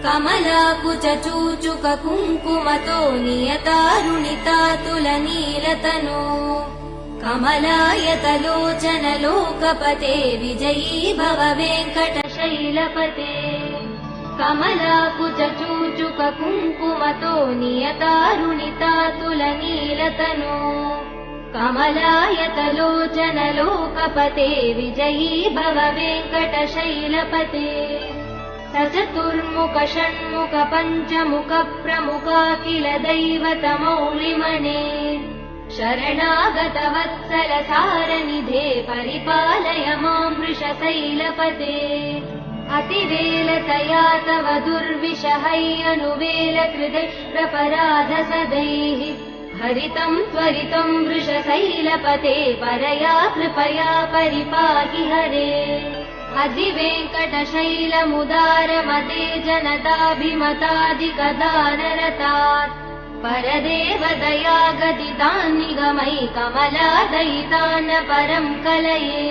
कमलाकुचूचुक कुङ्कुमतो नियतारुणिता तुलनीलतनो कमलायतलोचन लोकपते विजयी भव वेङ्कटशैलपते कमलाकुचूचुक कुङ्कुमतो नियतारुणिता तुलनीलतनो कमलायतलोचन लोकपते विजयी भव वेङ्कटशैलपते सचतुर्मुख षण्मुख पञ्चमुख प्रमुखाखिल दैवतमौलिमणे शरणागत वत्सल सारनिधे परिपालय मां वृषशैलपते अतिवेलतया तव दुर्विषहैयनुवेल कृते प्रपराध सदैः हरितं त्वरितं वृषशैलपते परया कृपया परिपाहि हरे अधिवेङ्कटशैलमुदारमते जनताभिमतादिकदानरतात् परदेवदया गदितान् निगमै कमलादयितान् परं कलये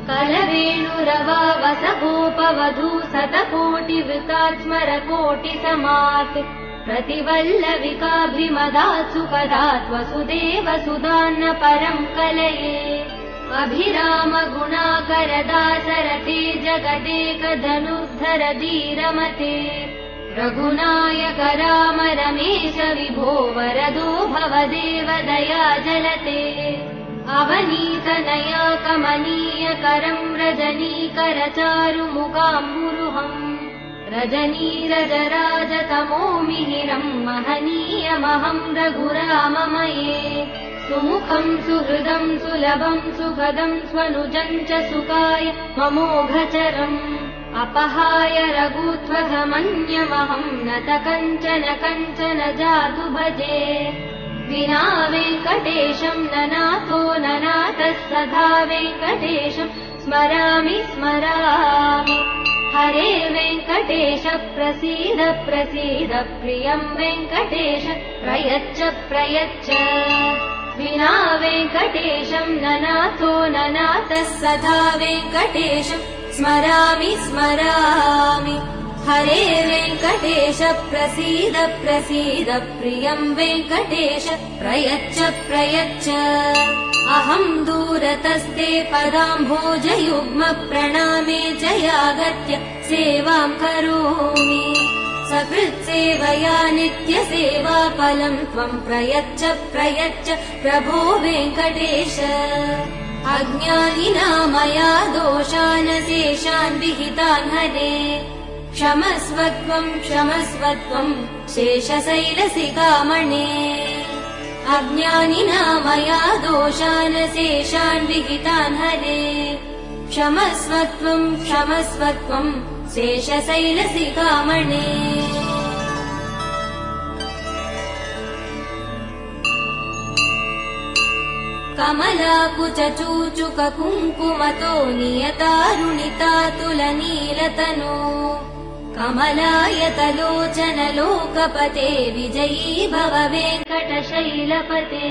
कलवेणुरवावसगोपवधू शतकोटिवृतात् स्मरकोटिसमात् प्रतिवल्लविकाभिमदात् सुखदात् वसुदेव सुधान्न परं कलये अभिराम गुणाकरदासरते जगदेकधनुर्धर धीरमते रघुनायक राम रमेश विभो वरदो भवदेव दया जलते अवनीतनया कमनीय करं रजनीकर चारुमुखाम्बुरुहम् रजनीरजराजतमो मिहिरं महनीयमहं रघुराममये सुमुखं सुहृदं सुलभं सुखदं स्वनुजं च सुखाय ममोघचरम् अपहाय रघुत्वहमन्यमहं नत कञ्चन जातु भजे विना वेङ्कटेशं ननाथो ननाथः सदा वेङ्कटेशं स्मरामि हरे वेङ्कटेश प्रसीद प्रसीद प्रियं वेङ्कटेश प्रयच्छ विना वेङ्कटेशं ननाथो ननाथः सदा वेङ्कटेशं स्मरामि हरे वेङ्कटेश प्रसीद प्रसीद प्रियं वेङ्कटेश प्रयच्छ अहं दूरतस्ते पदाम्भोजयुग्म प्रणामे च यागत्य सेवां करोमि सकृत्सेवया नित्यसेवाफलं त्वं प्रयच्छ प्रभो वेङ्कटेश अज्ञानिना मया दोषान् शेषान् विहितान् हरे क्षमस्व त्वं शेषशैलशिखामणे अज्ञानिना मया दोषान् शेषान् विहितान् हरे क्षमस्व त्वं शेषशैलशिखामणे कमलाकुचूचुक कुङ्कुमतो नियतारुणिता तुलनीलतनो कमलायतलोचन लोकपते विजयी भव वेङ्कटशैलपते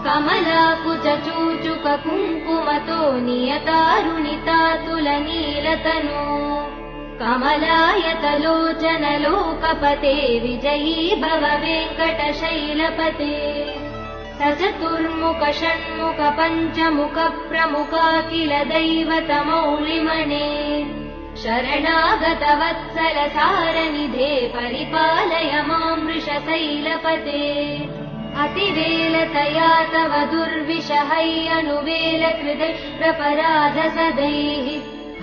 कमलाकुचूचुक कुङ्कुमतो नियतारुणिता तुलनीलतनो कमलायतलोचन लोकपते विजयी भव वेङ्कटशैलपते सचतुर्मुख षण्मुख पञ्चमुख प्रमुखाखिल दैवतमौलिमणे शरणागत वत्सल सारनिधे परिपालय मां वृषशैलपते अतिवेलतया तव दुर्विषहैयनुवेल कृते प्रपराध सदैः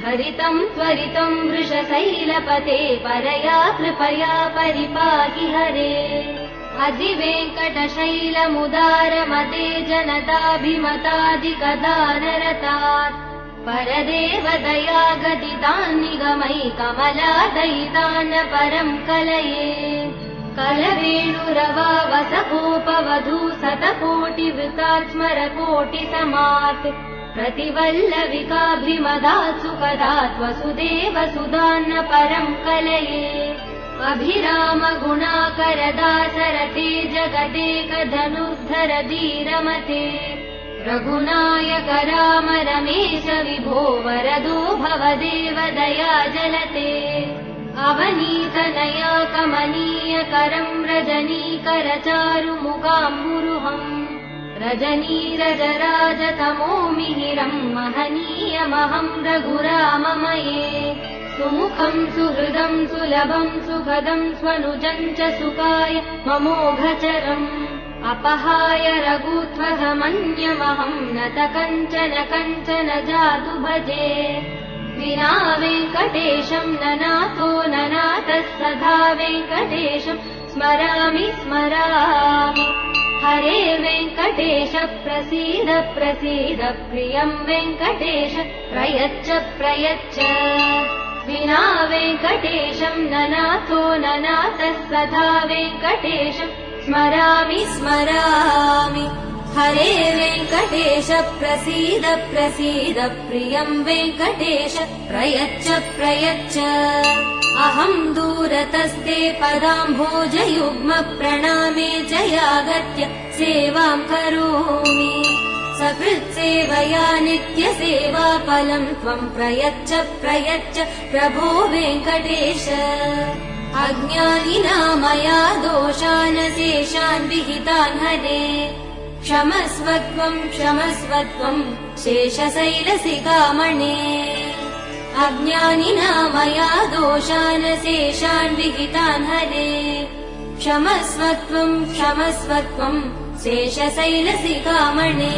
हरितं त्वरितं वृषशैलपते परया कृपया परिपाहि हरे अधिवेङ्कटशैलमुदारमते जनताभिमतादिकदानरतात् परदेवदया गदितान् निगमै कमलादयितान् परं कलये कलवेणुरवावसगोपवधू शतकोटिवृतात् स्मरकोटिसमात् प्रतिवल्लविकाभिमदात् सुखदात् वसुदेव सुधान्न परं कलये अभिराम गुणाकरदासरते जगदेकधनुर्धर धीरमते रघुनायक राम रमेश विभो वरदो भवदेव दया जलते अवनीतनया कमनीयकरम् रजनीकरचारुमुगाम्बुरुहम् रजनीरजराजतमो मिहिरम् महनीयमहम् रघुराममये सुमुखम् सुहृदम् सुलभम् सुखदम् स्वनुजम् च सुखाय ममोघचरम् अपहाय रघुत्वहमन्यमहम् नत कञ्चन जातु भजे विना वेङ्कटेशम् ननाथो ननाथः सदा वेङ्कटेशम् स्मरामि हरे वेङ्कटेश प्रसीद प्रियम् वेङ्कटेश प्रयच्छ विना वेङ्कटेशम् ननाथो ननाथः सदा वेङ्कटेशम् स्मरामि हरे वेङ्कटेश प्रसीद प्रियम् वेङ्कटेश प्रयच्छ अहम् दूरतस्ते पदाम्भोजयुग्म प्रणामे जयागत्य सेवाम् करोमि सकृत्सेवया नित्यसेवाफलम् त्वम् प्रयच्छ प्रभो वेङ्कटेश अज्ञानिना मया दोषान् शेषान् विहितान् हरे क्षमस्वत्वम् शेषशैलसिकामणे अज्ञानिना मया दोषान् शेषान् विहितान् हरे क्षमस्वत्वम् शेषशैलसिकामणे